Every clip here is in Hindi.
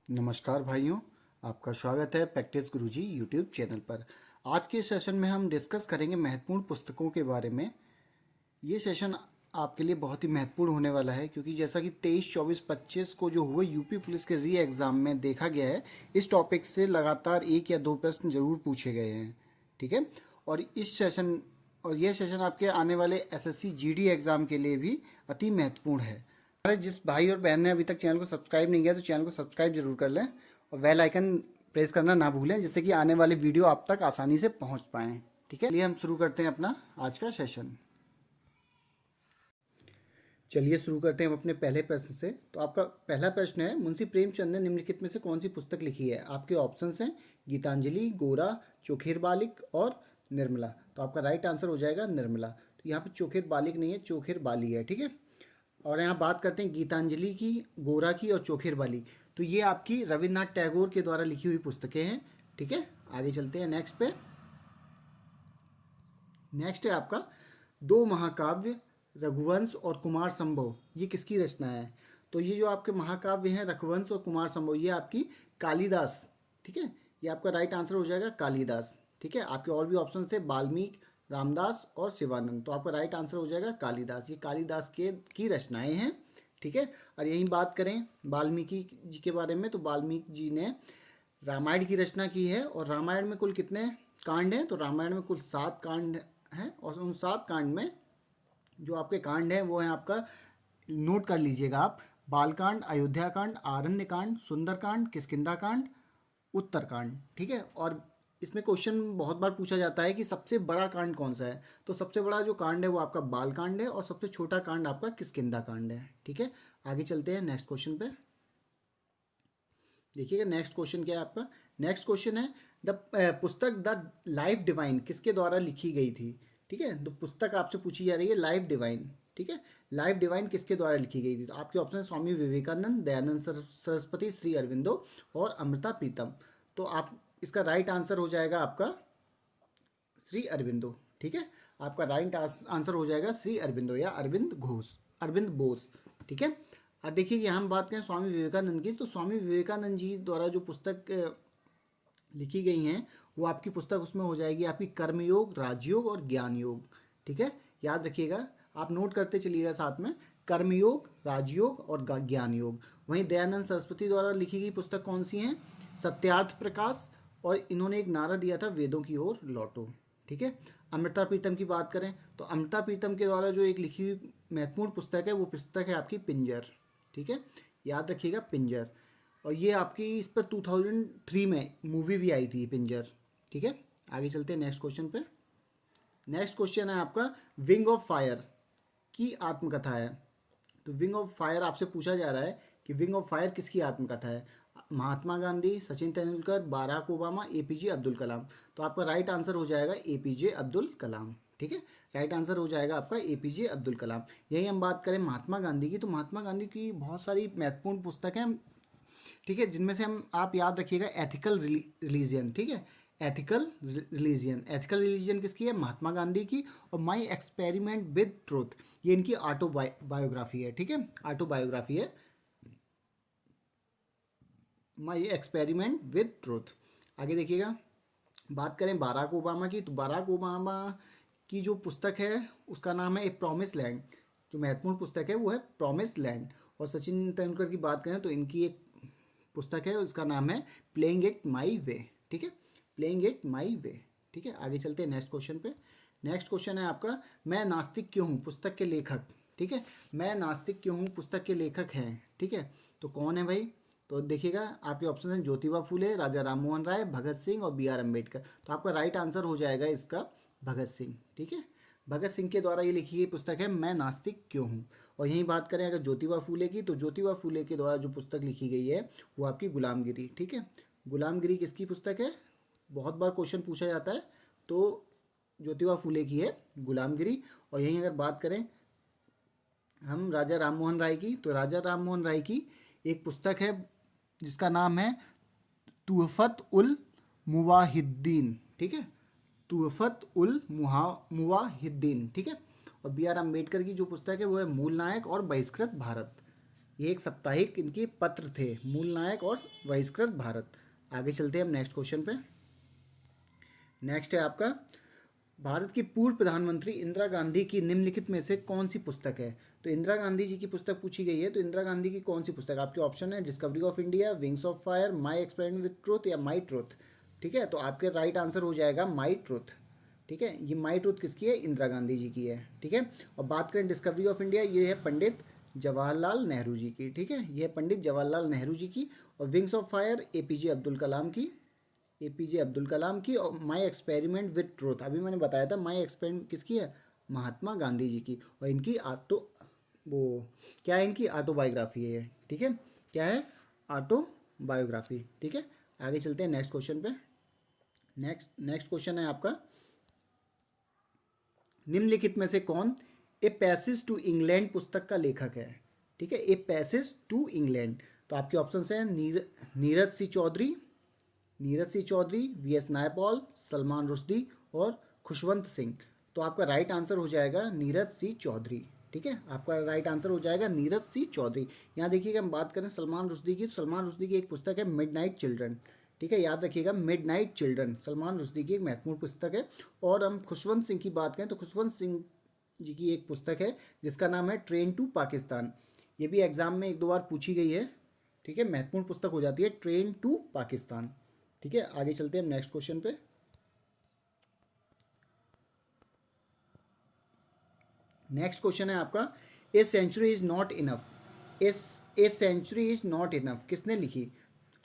नमस्कार भाइयों, आपका स्वागत है प्रैक्टिस गुरुजी यूट्यूब चैनल पर। आज के सेशन में हम डिस्कस करेंगे महत्वपूर्ण पुस्तकों के बारे में। ये सेशन आपके लिए बहुत ही महत्वपूर्ण होने वाला है क्योंकि जैसा कि 23, 24, 25 को जो हुआ यूपी पुलिस के री एग्ज़ाम में देखा गया है, इस टॉपिक से लगातार 1 या 2 प्रश्न जरूर पूछे गए हैं। ठीक है। और यह सेशन आपके आने वाले एसएससी जीडी एग्ज़ाम के लिए भी अति महत्वपूर्ण है। हमारे जिस भाई और बहन ने अभी तक चैनल को सब्सक्राइब नहीं किया तो चैनल को सब्सक्राइब जरूर कर लें और बेल आइकन प्रेस करना ना भूलें, जिससे कि आने वाले वीडियो आप तक आसानी से पहुंच पाएँ। ठीक है, चलिए हम शुरू करते हैं अपना आज का सेशन। चलिए शुरू करते हैं हम अपने पहले प्रश्न से। तो आपका पहला प्रश्न है, मुंशी प्रेमचंद ने निम्नलिखित में से कौन सी पुस्तक लिखी है? आपके ऑप्शंस हैं गीतांजलि, गोरा, चोखेर बालिक और निर्मला। तो आपका राइट आंसर हो जाएगा निर्मला। तो यहाँ पे चोखेर बालिक नहीं है, चोखेर बाली है। ठीक है। और यहाँ बात करते हैं गीतांजलि की, गोरा की और चोखेर बाली। तो ये आपकी रविन्द्रनाथ टैगोर के द्वारा लिखी हुई पुस्तकें हैं। ठीक है, आगे चलते हैं नेक्स्ट पे। नेक्स्ट है आपका दो महाकाव्य रघुवंश और कुमार संभव, ये किसकी रचना है? तो ये जो आपके महाकाव्य हैं रघुवंश और कुमार संभव, ये आपकी कालिदास। ठीक है, ये आपका राइट आंसर हो जाएगा कालिदास। ठीक है, आपके और भी ऑप्शन थे वाल्मीकि, रामदास और शिवानंद। तो आपका राइट आंसर हो जाएगा कालिदास। ये कालिदास के की रचनाएं हैं। ठीक है। और यही बात करें वाल्मीकि जी के बारे में, तो वाल्मीकि जी ने रामायण की रचना की है। और रामायण में कुल कितने कांड हैं? तो रामायण में कुल 7 कांड हैं और उन 7 कांड में जो आपके कांड हैं वो हैं आपका, नोट कर लीजिएगा आप, बालकांड, अयोध्या कांड, आरण्य कांड, सुंदरकांड, किष्किंधा कांड, उत्तरकांड। ठीक है। और इसमें क्वेश्चन बहुत बार पूछा जाता है कि सबसे बड़ा कांड कौन सा है? तो सबसे बड़ा जो कांड है वो आपका बालकांड है और सबसे छोटा कांड आपका किष्किंधा कांड है। ठीक है, आगे चलते हैं नेक्स्ट क्वेश्चन पे। देखिएगा नेक्स्ट क्वेश्चन क्या है आपका। नेक्स्ट क्वेश्चन है द पुस्तक द लाइफ डिवाइन किसके द्वारा लिखी गई थी? ठीक है, तो पुस्तक आपसे पूछी जा रही है लाइफ डिवाइन। ठीक है, लाइफ डिवाइन किसके द्वारा लिखी गई थी? तो आपके ऑप्शन है स्वामी विवेकानंद, दयानंद सरस्वती, श्री अरविंदो और अमृता प्रीतम। तो आप इसका राइट आंसर हो जाएगा आपका श्री अरविंदो। ठीक है, आपका राइट आंसर हो जाएगा श्री अरविंदो या अरविंद घोष, अरविंद बोस। ठीक है। अब देखिए कि हम बात करें स्वामी विवेकानंद की, तो स्वामी विवेकानंद जी द्वारा जो पुस्तक लिखी गई हैं वो आपकी पुस्तक उसमें हो जाएगी आपकी कर्मयोग, राजयोग और ज्ञान योग। ठीक है, याद रखिएगा, आप नोट करते चलिएगा साथ में, कर्मयोग, राजयोग और ज्ञान योग। वहीं दयानंद सरस्वती द्वारा लिखी गई पुस्तक कौन सी हैं? सत्यार्थ प्रकाश, और इन्होंने एक नारा दिया था वेदों की ओर लौटो। ठीक है। अमृता प्रीतम की बात करें तो अमृता प्रीतम के द्वारा जो एक लिखी हुई महत्वपूर्ण पुस्तक है वो पुस्तक है आपकी पिंजर। ठीक है, याद रखिएगा पिंजर। और ये आपकी इस पर 2003 में मूवी भी आई थी पिंजर। ठीक है, आगे चलते हैं नेक्स्ट क्वेश्चन पे। नेक्स्ट क्वेश्चन है आपका विंग ऑफ फायर की आत्मकथा है। तो विंग ऑफ फायर आपसे पूछा जा रहा है कि विंग ऑफ फायर किसकी आत्मकथा है? Mahatma Gandhi, Sachin Tendulkar, Barack Obama, A P J Abdul Kalam. तो आपका राइट आंसर हो जाएगा एपीजे अब्दुल कलाम। ठीक है, राइट आंसर हो जाएगा आपका एपीजे अब्दुल कलाम। यही हम बात करें महात्मा गांधी की, तो महात्मा गांधी की बहुत सारी महत्वपूर्ण पुस्तकें हैं। ठीक है, जिनमें से हम आप याद रखिएगा एथिकल रिलीजियन। ठीक है, एथिकल रिलीजियन, एथिकल रिलीजियन किसकी है? महात्मा गांधी की। और माई एक्सपेरिमेंट विद ट्रूथ, ये इनकी ऑटोबायोग्राफी है। ठीक है, ऑटोबायोग्राफी है माई एक्सपेरिमेंट विद ट्रूथ। आगे देखिएगा, बात करें बाराक ओबामा की, तो बाराक ओबामा की जो पुस्तक है उसका नाम है ए प्रॉमिस लैंड। जो महत्वपूर्ण पुस्तक है वो है प्रॉमिस लैंड। और सचिन तेंदुलकर की बात करें तो इनकी एक पुस्तक है उसका नाम है प्लेइंग इट माई वे। ठीक है, प्लेइंग इट माई वे। ठीक है, आगे चलते हैं नेक्स्ट क्वेश्चन पे। नेक्स्ट क्वेश्चन है आपका मैं नास्तिक क्यों हूँ पुस्तक के लेखक। ठीक है, मैं नास्तिक क्यों हूँ पुस्तक के लेखक हैं। ठीक है, तो कौन है भाई? तो देखिएगा आपके ऑप्शन हैं ज्योतिबा फूले, राजा राम मोहन राय, भगत सिंह और बी आर अम्बेडकर। तो आपका राइट आंसर हो जाएगा इसका भगत सिंह। ठीक है, भगत सिंह के द्वारा ये लिखी गई पुस्तक है मैं नास्तिक क्यों हूँ। और यहीं बात करें अगर ज्योतिबा फूले की, तो ज्योतिबा फूले के द्वारा जो पुस्तक लिखी गई है वो आपकी गुलामगिरी। ठीक है, गुलामगिरी किसकी पुस्तक है? बहुत बार क्वेश्चन पूछा जाता है। तो ज्योतिबा फूले की है गुलामगिरी। और यहीं अगर बात करें हम राजा राम मोहन राय की, तो राजा राम मोहन राय की एक पुस्तक है जिसका नाम है तुहफत उल मुवाहिद्दीन। ठीक है, तुहफत उल मुवाहिद्दीन। ठीक है, और बी आर अम्बेडकर की जो पुस्तक है वो है मूल नायक और बहिष्कृत भारत। ये एक साप्ताहिक इनके पत्र थे, मूल नायक और बहिष्कृत भारत। आगे चलते हैं हम नेक्स्ट क्वेश्चन पे। नेक्स्ट है आपका, भारत की पूर्व प्रधानमंत्री इंदिरा गांधी की निम्नलिखित में से कौन सी पुस्तक है? तो इंदिरा गांधी जी की पुस्तक पूछी गई है, तो इंदिरा गांधी की कौन सी पुस्तक? आपके ऑप्शन है discovery of India, wings of fire, my experiment with truth या माई ट्रूथ। ठीक है, तो आपके राइट आंसर हो जाएगा माई ट्रूथ। ठीक है, ये माई ट्रूथ किसकी है? इंदिरा गांधी जी की है। ठीक है, और बात करें डिस्कवरी ऑफ इंडिया, ये है पंडित जवाहरलाल नेहरू जी की। ठीक है, ये है पंडित जवाहरलाल नेहरू जी की। और wings of fire A P J Abdul Kalam की, एपीजे अब्दुल कलाम की। और माई एक्सपेरिमेंट विथ ट्रूथ अभी मैंने बताया था, माई एक्सपेरिमेंट किसकी है? महात्मा गांधी जी की। और इनकी ऑटो, वो क्या है, इनकी ऑटोबायोग्राफी है ये। ठीक है, क्या है? ऑटोबायोग्राफी। ठीक है, आगे चलते हैं नेक्स्ट क्वेश्चन पे। नेक्स्ट क्वेश्चन है आपका, निम्नलिखित में से कौन ए पैसेज टू इंग्लैंड पुस्तक का लेखक है? ठीक है, ए पैसेज टू इंग्लैंड। तो आपके ऑप्शन हैं नीरज सी चौधरी, नीरज सिंह चौधरी, वी एस नायपॉल, सलमान रुश्दी और खुशवंत सिंह। तो आपका राइट आंसर हो जाएगा नीरज सिंह चौधरी। ठीक है, आपका राइट आंसर हो जाएगा नीरज सिंह चौधरी। यहाँ देखिएगा, हम बात करें सलमान रुश्दी की, तो सलमान रुश्दी की एक पुस्तक है मिडनाइट चिल्ड्रन। ठीक है, याद रखिएगा मिडनाइट चिल्ड्रन सलमान रुश्दी की एक महत्वपूर्ण पुस्तक है। और हम खुशवंत सिंह की बात करें तो खुशवंत सिंह जी की एक पुस्तक है जिसका नाम है ट्रेन टू पाकिस्तान। ये भी एग्जाम में एक दो बार पूछी गई है। ठीक है, महत्वपूर्ण पुस्तक हो जाती है ट्रेन टू पाकिस्तान। ठीक है, आगे चलते हैं हम नेक्स्ट क्वेश्चन पे। नेक्स्ट क्वेश्चन है आपका, a century is not enough. A century is not enough किसने लिखी?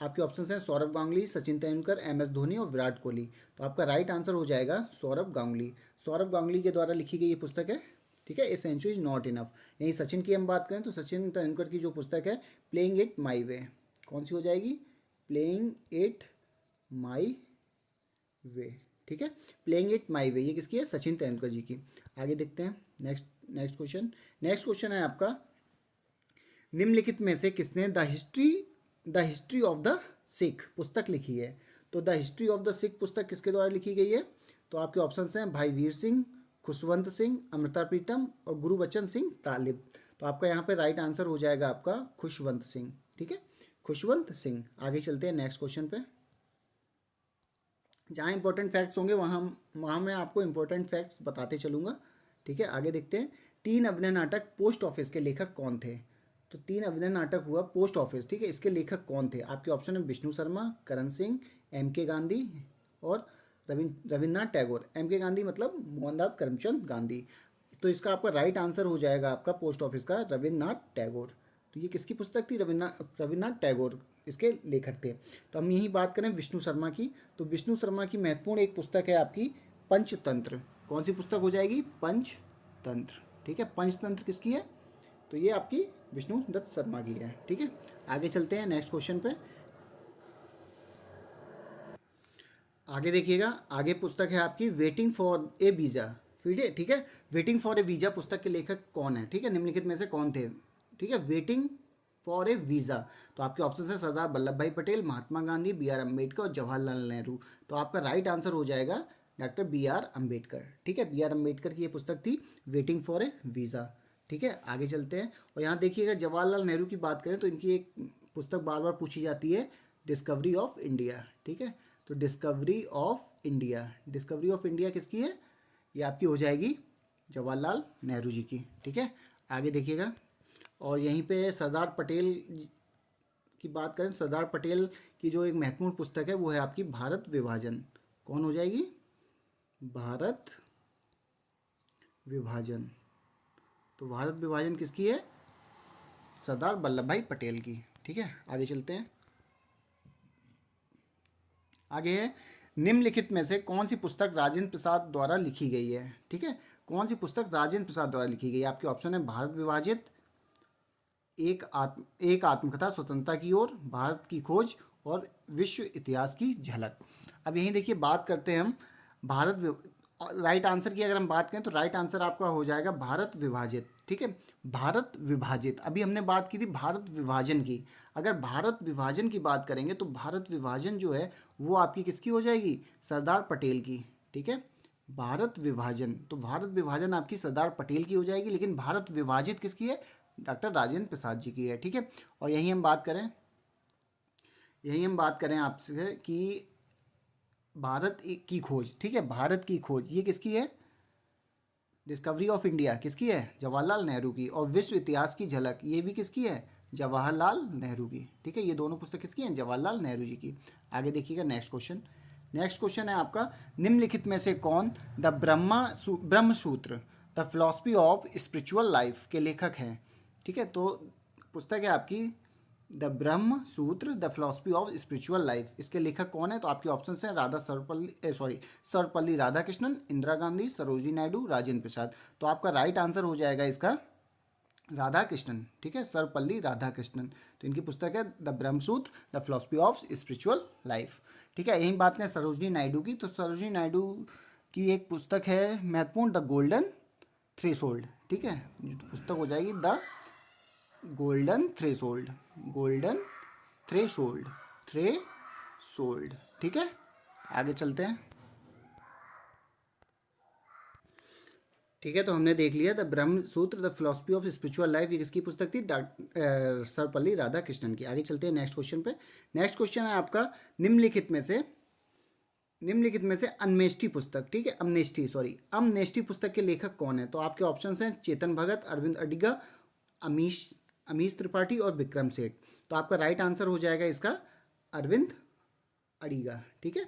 आपके ऑप्शन हैं सौरभ गांगुली, सचिन तेंदुलकर, एम एस धोनी और विराट कोहली। तो आपका राइट आंसर हो जाएगा सौरभ गांगुली। सौरभ गांगुली के द्वारा लिखी गई ये पुस्तक है। ठीक है, a century is not enough. यहीं सचिन की हम बात करें तो सचिन तेंदुलकर की जो पुस्तक है प्लेइंग इट माई वे, कौन सी हो जाएगी? प्लेइंग इट माई वे। ठीक है, प्लेइंग इट माई वे ये किसकी है? सचिन तेंदुलकर जी की। आगे देखते हैं नेक्स्ट क्वेश्चन। नेक्स्ट क्वेश्चन है आपका, निम्नलिखित में से किसने the history of the Sikh पुस्तक लिखी है? तो the history of the Sikh पुस्तक किसके द्वारा लिखी गई है? तो आपके ऑप्शन हैं भाई वीर सिंह, खुशवंत सिंह, अमृता प्रीतम और गुरुबचन सिंह तालिब। तो आपका यहाँ पे राइट आंसर हो जाएगा आपका खुशवंत सिंह। ठीक है, खुशवंत सिंह। आगे चलते हैं नेक्स्ट क्वेश्चन पे। जहाँ इंपॉर्टेंट फैक्ट्स होंगे वहाँ मैं आपको इंपॉर्टेंट फैक्ट्स बताते चलूँगा। ठीक है, आगे देखते हैं। 3 अभिनय नाटक पोस्ट ऑफिस के लेखक कौन थे? तो 3 अभिनय नाटक हुआ पोस्ट ऑफिस। ठीक है, इसके लेखक कौन थे? आपके ऑप्शन है विष्णु शर्मा, करण सिंह, एम के गांधी और रविन्द्रनाथ टैगोर। एम के गांधी मतलब मोहनदास करमचंद गांधी। तो इसका आपका राइट आंसर हो जाएगा आपका पोस्ट ऑफिस का रविन्द्रनाथ टैगोर। तो ये किसकी पुस्तक थी? रविन्द्रनाथ टैगोर इसके लेखक थे। तो हम यही बात करें विष्णु शर्मा की, तो विष्णु शर्मा की महत्वपूर्ण एक पुस्तक है आपकी पंचतंत्र। कौन सी पुस्तक हो जाएगी? पंचतंत्र। ठीक है, पंचतंत्र किसकी है? तो ये आपकी विष्णु दत्त शर्मा की है। ठीक है, आगे चलते हैं नेक्स्ट क्वेश्चन पे। आगे देखिएगा, आगे पुस्तक है आपकी वेटिंग फॉर ए वीज़ा। ठीक है, वेटिंग फॉर ए वीज़ा पुस्तक के लेखक कौन है? ठीक है, निम्नलिखित में से कौन थे? ठीक है, वेटिंग फॉर ए वीज़ा। तो आपके ऑप्शन है सरदार वल्लभ भाई पटेल, महात्मा गांधी, बी आर अम्बेडकर और जवाहरलाल नेहरू। तो आपका राइट आंसर हो जाएगा डॉक्टर बी आर अम्बेडकर। ठीक है, बी आर अम्बेडकर की ये पुस्तक थी वेटिंग फॉर ए वीज़ा। ठीक है, आगे चलते हैं। और यहाँ देखिएगा जवाहरलाल नेहरू की बात करें तो इनकी एक पुस्तक बार बार पूछी जाती है, डिस्कवरी ऑफ इंडिया। ठीक है, तो discovery of India, discovery of India किसकी है? ये आपकी हो जाएगी जवाहरलाल नेहरू जी की। ठीक है, आगे देखिएगा। और यहीं पे सरदार पटेल की बात करें, सरदार पटेल की जो एक महत्वपूर्ण पुस्तक है वो है आपकी भारत विभाजन। कौन हो जाएगी? भारत विभाजन। तो भारत विभाजन किसकी है? सरदार वल्लभ भाई पटेल की। ठीक है, आगे चलते हैं। आगे है, निम्नलिखित में से कौन सी पुस्तक राजेंद्र प्रसाद द्वारा लिखी गई है? ठीक है, कौन सी पुस्तक राजेंद्र प्रसाद द्वारा लिखी गई है? आपके ऑप्शन है भारत विभाजित, एक आत्मकथा स्वतंत्रता की ओर, भारत की खोज और विश्व इतिहास की झलक। अब यहीं देखिए बात करते हैं हम राइट आंसर की अगर हम बात करें तो राइट आंसर आपका हो जाएगा भारत विभाजित। ठीक है, भारत विभाजित। अभी हमने बात की थी भारत विभाजन की। अगर भारत विभाजन की बात करेंगे तो भारत विभाजन जो है वो आपकी किसकी हो जाएगी? सरदार पटेल की। ठीक है, भारत विभाजन, तो भारत विभाजन आपकी सरदार पटेल की हो जाएगी, लेकिन भारत विभाजित किसकी है? डॉक्टर राजेंद्र प्रसाद जी की है, ठीक है। और यही हम बात करें आपसे कि की खोज, ठीक है, भारत की खोज ये किसकी है? डिस्कवरी ऑफ इंडिया किसकी है? जवाहरलाल नेहरू की। और विश्व इतिहास की झलक ये भी किसकी है? जवाहरलाल नेहरू की, ठीक है। ये दोनों पुस्तक किसकी हैं? जवाहरलाल नेहरू जी की। आगे देखिएगा नेक्स्ट क्वेश्चन है आपका, निम्नलिखित में से कौन द ब्रह्म सूत्र the philosophy of spiritual life के लेखक हैं? ठीक है, तो पुस्तक है आपकी द ब्रह्म सूत्र the philosophy of spiritual life. इसके लेखक कौन है? तो आपके ऑप्शन हैं सर्वपल्ली राधाकृष्णन, इंदिरा गांधी, सरोजिनी नायडू, राजेंद्र प्रसाद। तो आपका राइट आंसर हो जाएगा इसका राधाकृष्णन, ठीक है, सर्वपल्ली राधाकृष्णन। तो इनकी पुस्तक है the Brahmasutra the philosophy of spiritual life, ठीक है। यही बात करें सरोजिनी नायडू की, तो सरोजिनी नायडू की एक पुस्तक है महत्वपूर्ण, द गोल्डन थ्रेशोल्ड, ठीक है। पुस्तक हो जाएगी the golden threshold, golden threshold, ठीक है। आगे चलते हैं, ठीक है। तो हमने देख लिया द ब्रह्म सूत्र the philosophy of spiritual life, ये किसकी पुस्तक थी? सर्वपल्ली राधाकृष्णन की। आगे चलते हैं नेक्स्ट क्वेश्चन पे। नेक्स्ट क्वेश्चन है आपका, निम्नलिखित में से अमनेष्टी पुस्तक, ठीक है, अमनेष्टी पुस्तक के लेखक कौन है? तो आपके ऑप्शंस हैं चेतन भगत, अरविंद अडिगा, अमीश अमीश त्रिपाठी और विक्रम सेठ। तो आपका राइट आंसर हो जाएगा इसका अरविंद अडिगा, ठीक है।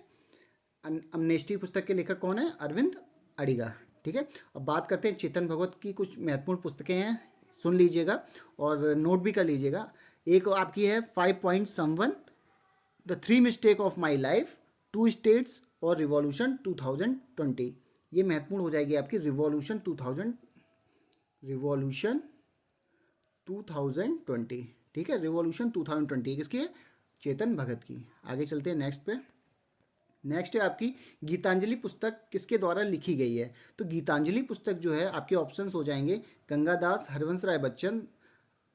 अमनेष्टी पुस्तक के लेखक कौन है? अरविंद अडिगा, ठीक है। अब बात करते हैं चेतन भगत की कुछ महत्वपूर्ण पुस्तकें हैं, सुन लीजिएगा और नोट भी कर लीजिएगा। एक आपकी है 5.1 the 3 mistake of my life, 2 states और रिवॉल्यूशन 2020। ये महत्वपूर्ण हो जाएगी आपकी रिवॉल्यूशन 2020, ठीक है। रिवॉल्यूशन 2020 किसकी है? चेतन भगत की। आगे चलते हैं नेक्स्ट है आपकी गीतांजलि पुस्तक किसके द्वारा लिखी गई है? तो गीतांजलि पुस्तक जो है आपके ऑप्शंस हो जाएंगे गंगादास, हरवंश राय बच्चन,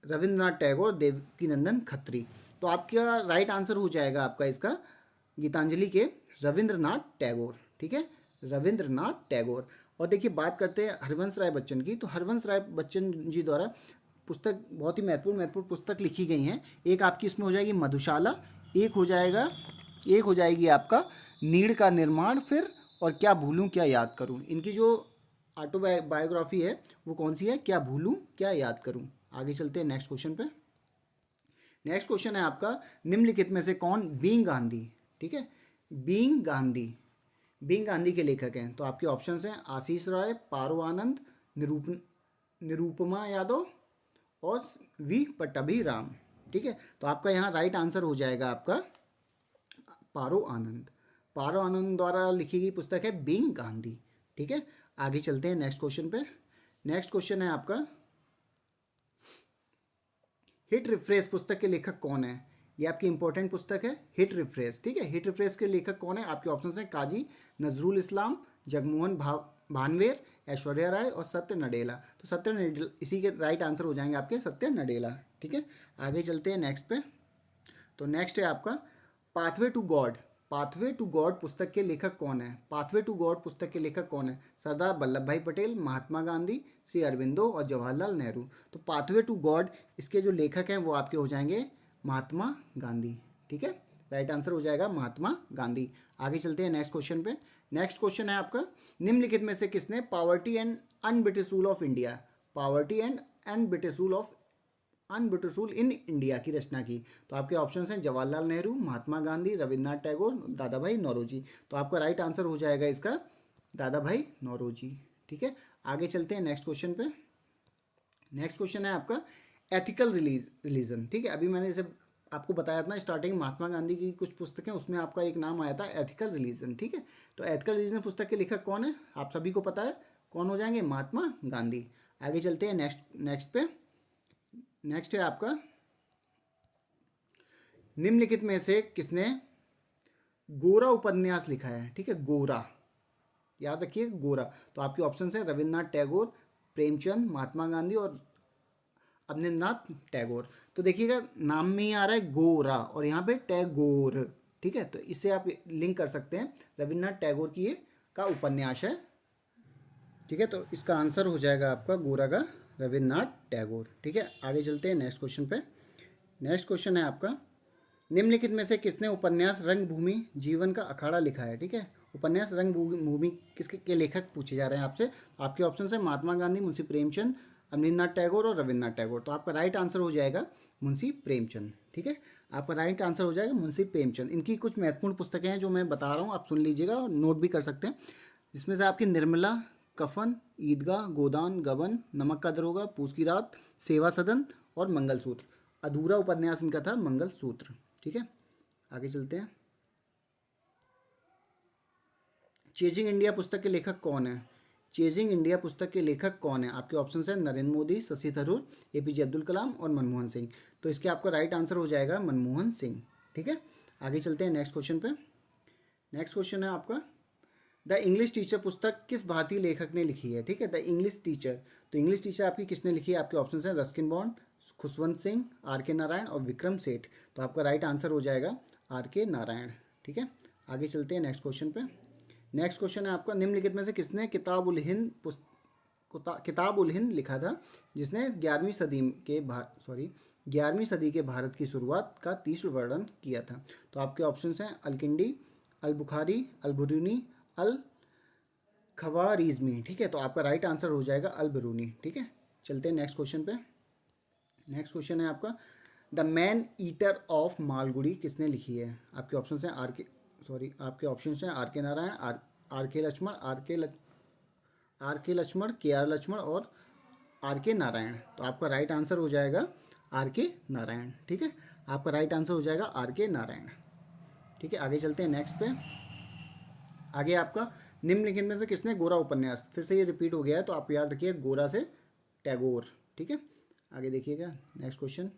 रविंद्रनाथ टैगोर, देवकीनंदन खत्री। तो आपका राइट आंसर हो जाएगा आपका इसका गीतांजलि के रविंद्रनाथ टैगोर, ठीक है, रविंद्रनाथ टैगोर। और देखिए बात करते हैं हरवंश राय बच्चन की, तो हरवंश राय बच्चन जी द्वारा पुस्तक बहुत ही महत्वपूर्ण पुस्तक लिखी गई हैं। एक आपकी इसमें हो जाएगी मधुशाला, एक हो जाएगी आपका नीड़ का निर्माण, फिर और क्या भूलूं क्या याद करूं। इनकी जो ऑटोबायोग्राफी है वो कौन सी है? क्या भूलूं क्या याद करूं। आगे चलते हैं नेक्स्ट क्वेश्चन पे। नेक्स्ट क्वेश्चन है आपका, निम्नलिखित में से कौन बीइंग गांधी, ठीक है, बीइंग गांधी के लेखक हैं? तो आपके ऑप्शंस हैं आशीष राय, पारो आनंद, निरूपमा यादव और वी पट्टाभी राम, ठीक है। तो आपका यहाँ राइट आंसर हो जाएगा आपका पारो आनंद द्वारा लिखी गई पुस्तक है बीइंग गांधी, ठीक है। आगे चलते हैं नेक्स्ट क्वेश्चन पे। नेक्स्ट क्वेश्चन है आपका, हिट रिफ्रेश पुस्तक के लेखक कौन है? ये आपकी इंपॉर्टेंट पुस्तक है हिट रिफ्रेश, ठीक है। हिट रिफ्रेश के लेखक कौन है? आपके ऑप्शंस हैं काजी नजरुल इस्लाम, जगमोहन भानवेर, ऐश्वर्या राय और सत्य नडेला। तो सत्य नडेला इसी के राइट आंसर हो जाएंगे आपके सत्य नडेला, ठीक है। आगे चलते हैं नेक्स्ट पे। तो नेक्स्ट है आपका पाथवे टू गॉड पुस्तक के लेखक कौन है? पाथवे टू गॉड पुस्तक के लेखक कौन है? सरदार वल्लभ भाई पटेल, महात्मा गांधी, श्री अरविंदो और जवाहरलाल नेहरू। तो पाथवे टू गॉड इसके जो लेखक हैं वो आपके हो जाएंगे महात्मा गांधी, ठीक है। राइट आंसर हो जाएगा महात्मा गांधी। आगे चलते हैं नेक्स्ट क्वेश्चन पे। नेक्स्ट क्वेश्चन है आपका, निम्नलिखित में से किसने poverty and un-British rule of India un-British rule in India की रचना की? तो आपके ऑप्शन हैं जवाहरलाल नेहरू, महात्मा गांधी, रविन्द्रनाथ टैगोर, दादा भाई नौरोजी। तो आपका राइट आंसर हो जाएगा इसका दादा भाई नौरोजी, ठीक है। आगे चलते हैं नेक्स्ट क्वेश्चन पे। नेक्स्ट क्वेश्चन है आपका एथिकल रिलीजन, ठीक है। अभी मैंने इसे आपको बताया था स्टार्टिंग, महात्मा गांधी की कुछ पुस्तकें, उसमें आपका एक नाम आया था एथिकल रिलीजन, ठीक है। तो एथिकल रिलीजन पुस्तक के लेखक कौन है? आप सभी को पता है कौन हो जाएंगे, महात्मा गांधी। आगे चलते हैं नेक्स्ट पे। नेक्स्ट है आपका, निम्नलिखित में से किसने गोरा उपन्यास लिखा है? ठीक है, गोरा, याद रखिए गोरा। तो आपके ऑप्शन है रविन्द्रनाथ टैगोर, प्रेमचंद, महात्मा गांधी और अवनींद्रनाथ टैगोर। तो देखिएगा नाम में ही आ रहा है गोरा और यहाँ पे टैगोर, ठीक है। तो इससे आप लिंक कर सकते हैं, रविन्द्रनाथ टैगोर की ये का उपन्यास है, ठीक है। तो इसका आंसर हो जाएगा आपका गोरा का रविन्द्रनाथ टैगोर। ठीक है, आगे चलते हैं नेक्स्ट क्वेश्चन पे। नेक्स्ट क्वेश्चन है आपका, निम्नलिखित में से किसने उपन्यास रंगभूमि जीवन का अखाड़ा लिखा है। ठीक है, उपन्यास रंगभूमि किसके के लेखक पूछे जा रहे हैं आपसे। आपके ऑप्शन है महात्मा गांधी, मुंशी प्रेमचंद, अवनींद्रनाथ टैगोर और रविन्द्रनाथ टैगोर। तो आपका राइट आंसर हो जाएगा मुंशी प्रेमचंद। ठीक है, आपका राइट आंसर हो जाएगा मुंशी प्रेमचंद। इनकी कुछ महत्वपूर्ण पुस्तकें हैं जो मैं बता रहा हूँ, आप सुन लीजिएगा और नोट भी कर सकते हैं। जिसमें से आपकी निर्मला, कफन, ईदगाह, गोदान, गबन, नमक का दरोगा, पूस की रात, सेवा सदन और मंगलसूत्र। अधूरा उपन्यास इनका था मंगलसूत्र। ठीक है, आगे चलते हैं। चेजिंग इंडिया पुस्तक के लेखक कौन है। चेजिंग इंडिया पुस्तक के लेखक कौन है। आपके ऑप्शन है नरेंद्र मोदी, शशि थरूर, एपीजे अब्दुल कलाम और मनमोहन सिंह। तो इसके आपका राइट आंसर हो जाएगा मनमोहन सिंह। ठीक है, आगे चलते हैं नेक्स्ट क्वेश्चन पे। नेक्स्ट क्वेश्चन है आपका, द इंग्लिश टीचर पुस्तक किस भारतीय लेखक ने लिखी है। ठीक है, द इंग्लिश टीचर। तो इंग्लिश टीचर आपकी किसने लिखी है। आपके ऑप्शन है Ruskin Bond, Khushwant Singh, R K Narayan और विक्रम सेठ। तो आपका राइट आंसर हो जाएगा आर के नारायण। ठीक है, आगे चलते हैं नेक्स्ट क्वेश्चन पे। नेक्स्ट क्वेश्चन है आपका, निम्नलिखित में से किसने किताब उल हिंद लिखा था, जिसने 11वीं सदी के भारत की शुरुआत का तीव्र वर्णन किया था। तो आपके ऑप्शन हैं अलकिंडी, अल बुखारी, अल बुरूनी, अल खवारिज्मी। ठीक है, तो आपका राइट आंसर हो जाएगा अल बरूनी। ठीक है, चलते हैं नेक्स्ट क्वेश्चन पे। नेक्स्ट क्वेश्चन है आपका, the man eater of Malgudi किसने लिखी है। आपके ऑप्शन हैं आपके ऑप्शन हैं आर के नारायण, आर के लक्ष्मण, के आर लक्ष्मण और आर के नारायण। तो आपका राइट आंसर हो जाएगा आर के नारायण। ठीक है, आपका राइट आंसर हो जाएगा आर के नारायण। ठीक है, आगे चलते हैं नेक्स्ट पे। आगे आपका, निम्नलिखित में से किसने गोरा उपन्यास, फिर से ये रिपीट हो गया है तो आप याद रखिए गोरा से टैगोर। ठीक है, आगे देखिएगा नेक्स्ट क्वेश्चन।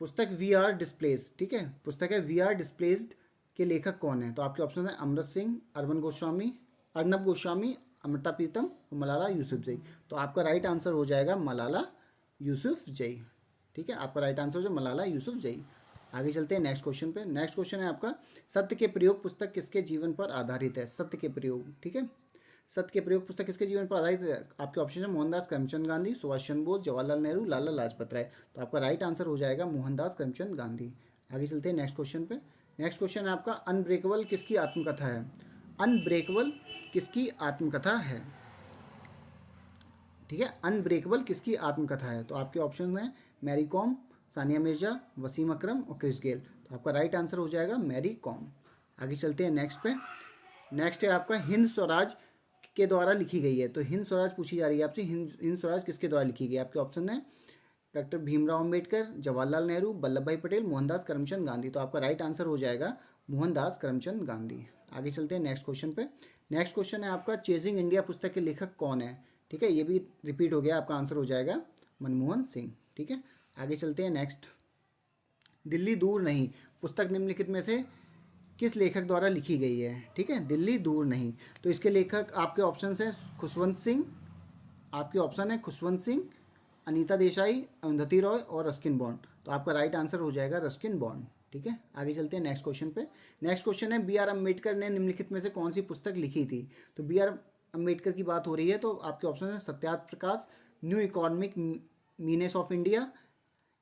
पुस्तक वी आर डिस्प्लेस्ड। ठीक है, पुस्तक है वी आर डिस्प्लेस्ड के लेखक कौन है। तो आपके ऑप्शन है अमृत सिंह, अर्नब गोस्वामी, अमृता प्रीतम और मलाला यूसुफजई। तो आपका राइट आंसर हो जाएगा मलाला यूसुफजई। ठीक है, आपका राइट आंसर हो जाएगा मलाला यूसुफजई। आगे चलते हैं नेक्स्ट क्वेश्चन पे। नेक्स्ट क्वेश्चन है आपका, सत्य के प्रयोग पुस्तक किसके जीवन पर आधारित है। सत्य के प्रयोग। ठीक है, सत्य के प्रयोग पुस्तक किसके जीवन पर आधारित है। आपके ऑप्शन है मोहनदास करमचंद गांधी, सुभाष चंद्र बोस, जवाहरलाल नेहरू, लाला लाजपत राय। तो आपका राइट आंसर हो जाएगा मोहनदास करमचंद गांधी। आगे चलते हैं नेक्स्ट क्वेश्चन पे। नेक्स्ट क्वेश्चन है आपका, अनब्रेकेबल किसकी आत्मकथा है। अनब्रेकेबल किसकी आत्मकथा है। ठीक है, अनब्रेकेबल किसकी आत्मकथा है। तो आपके ऑप्शन हैं मैरी कॉम, सानिया मिर्जा, वसीम अकरम और क्रिस गेल। तो आपका राइट आंसर हो जाएगा मैरी कॉम। आगे चलते हैं नेक्स्ट पे। नेक्स्ट है आपका, हिंद स्वराज के द्वारा लिखी गई है। तो हिंद स्वराज पूछी जा रही है आपसे, हिंद स्वराज किसके द्वारा लिखी गई है। आपके ऑप्शन है डॉक्टर भीमराव अम्बेडकर, जवाहरलाल नेहरू, वल्लभ भाई पटेल, मोहनदास करमचंद गांधी। तो आपका राइट आंसर हो जाएगा मोहनदास करमचंद गांधी। आगे चलते हैं नेक्स्ट क्वेश्चन पे। नेक्स्ट क्वेश्चन है आपका, चेजिंग इंडिया पुस्तक के लेखक कौन है। ठीक है, ये भी रिपीट हो गया, आपका आंसर हो जाएगा मनमोहन सिंह। ठीक है, आगे चलते हैं नेक्स्ट। दिल्ली दूर नहीं पुस्तक निम्नलिखित में से किस लेखक द्वारा लिखी गई है। ठीक है, दिल्ली दूर नहीं। तो इसके लेखक आपके ऑप्शन हैं खुशवंत सिंह, आपके ऑप्शन है खुशवंत सिंह, अनीता देसाई, अरुंधति रॉय और रस्किन बॉन्ड। तो आपका राइट आंसर हो जाएगा रस्किन बॉन्ड। ठीक है, आगे चलते हैं नेक्स्ट क्वेश्चन पे। नेक्स्ट क्वेश्चन है, बी आर अम्बेडकर ने निम्नलिखित में से कौन सी पुस्तक लिखी थी। तो बी आर अम्बेडकर की बात हो रही है, तो आपके ऑप्शन है Satyarth Prakash, new economic menace of India,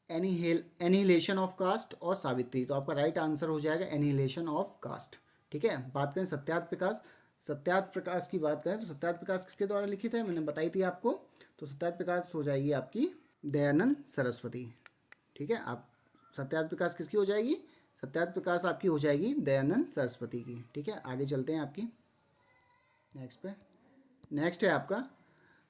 annihilation of caste और सावित्री। तो आपका राइट आंसर हो जाएगा एनिहिलेशन ऑफ कास्ट। ठीक है, बात करें सत्यार्थ प्रकाश की बात करें तो सत्यार्थ प्रकाश किसके द्वारा लिखित है, मैंने बताई थी आपको। तो सत्यार्थ प्रकाश हो जाएगी आपकी दयानंद सरस्वती। ठीक है, आप सत्यार्थ प्रकाश किसकी हो जाएगी, सत्यार्थ प्रकाश आपकी हो जाएगी दयानंद सरस्वती की। ठीक है, आगे चलते हैं आपकी नेक्स्ट पे। नेक्स्ट है आपका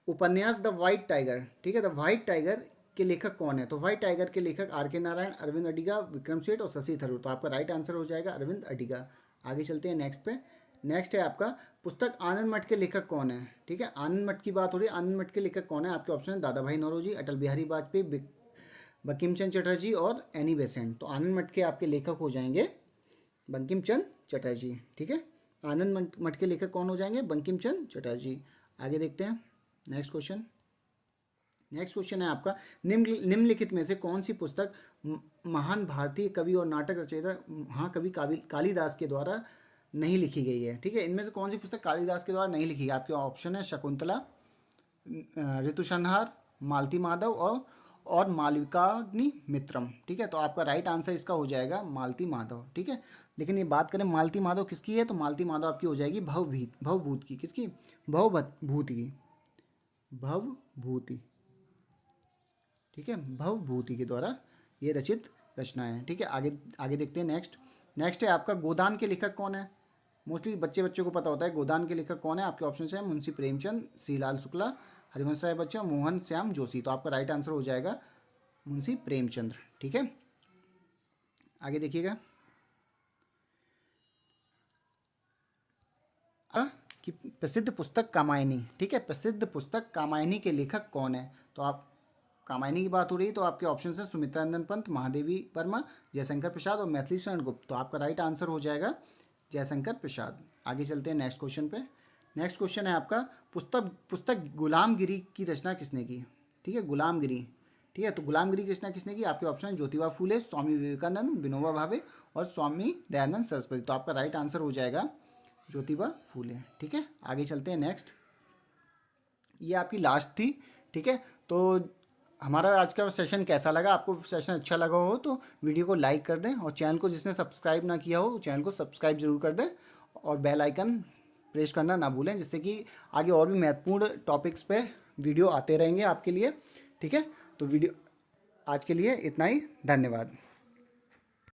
उपन्यास द वाइट टाइगर। ठीक है, द वाइट टाइगर के लेखक कौन है। तो व्हाइट टाइगर के लेखक आर के नारायण, अरविंद अडिगा, विक्रम सेठ और शशि थरूर। तो आपका राइट आंसर हो जाएगा अरविंद अडिगा। आगे चलते हैं नेक्स्ट पे। नेक्स्ट है आपका पुस्तक आनंद मठ के लेखक कौन है। ठीक है, आनंद मठ की बात हो रही है, आनंद मठ के लेखक कौन है। आपके ऑप्शन है दादा भाई नौरोजी, अटल बिहारी वाजपेयी, बंकिम चंद्र चटर्जी और एनी बेसेंट। तो आनंद मठ के आपके लेखक हो जाएंगे बंकिम चंद्र चटर्जी। ठीक है, आनंद मठ के लेखक कौन हो जाएंगे, बंकिम चंद्र चटर्जी। आगे देखते हैं नेक्स्ट क्वेश्चन। नेक्स्ट क्वेश्चन है आपका, निम्नलिखित में से कौन सी पुस्तक महान भारतीय कवि और नाटक रचयिता महाकवि कालिदास के द्वारा नहीं लिखी गई है। ठीक है, इनमें से कौन सी पुस्तक कालिदास के द्वारा नहीं लिखी गई। आपके ऑप्शन है शकुंतला, ऋतुसंहार, मालती माधव और मालविकाग्नि मित्रम। ठीक है, तो आपका राइट आंसर इसका हो जाएगा मालती माधव। ठीक है, लेकिन ये बात करें मालती माधव किसकी है, तो मालती माधव आपकी हो जाएगी भवभूत की। किसकी? भवभूति की। भवभूति। ठीक है, भवभूति के द्वारा ये रचित रचना है। ठीक है, आगे आगे देखते हैं। नेक्स्ट है आपका गोदान के लेखक कौन है। मोस्टली बच्चों को पता होता है गोदान के लेखक कौन है। आपके ऑप्शन है मुंशी प्रेमचंद, श्रीलाल शुक्ला, हरिवंश राय बच्चन, मोहन श्याम जोशी। तो आपका राइट आंसर हो जाएगा मुंशी प्रेमचंद्र। ठीक है, आगे देखिएगा कि प्रसिद्ध पुस्तक कामायनी। ठीक है, प्रसिद्ध पुस्तक कामायनी के लेखक कौन है। तो आप कामायनी की बात हो रही है तो आपके ऑप्शन है सुमित्रानंदन पंत, महादेवी वर्मा, जयशंकर प्रसाद और मैथिली शरण गुप्त। तो आपका राइट आंसर हो जाएगा जयशंकर प्रसाद। आगे चलते हैं नेक्स्ट क्वेश्चन पे। नेक्स्ट क्वेश्चन है आपका पुस्तक गुलामगिरी की रचना किसने की। ठीक है, गुलामगिरी। ठीक है, तो गुलामगिरी की रचना किसने की। आपके ऑप्शन है ज्योतिबा फूले, स्वामी विवेकानंद, विनोबा भावे और स्वामी दयानंद सरस्वती। तो आपका राइट आंसर हो जाएगा ज्योतिबा फूले। ठीक है, आगे चलते हैं नेक्स्ट। ये आपकी लास्ट थी। ठीक है, तो हमारा आज का सेशन कैसा लगा, आपको सेशन अच्छा लगा हो तो वीडियो को लाइक कर दें और चैनल को जिसने सब्सक्राइब ना किया हो चैनल को सब्सक्राइब जरूर कर दें और बेल आइकन प्रेस करना ना भूलें, जिससे कि आगे और भी महत्वपूर्ण टॉपिक्स पे वीडियो आते रहेंगे आपके लिए। ठीक है, तो वीडियो आज के लिए इतना ही। धन्यवाद।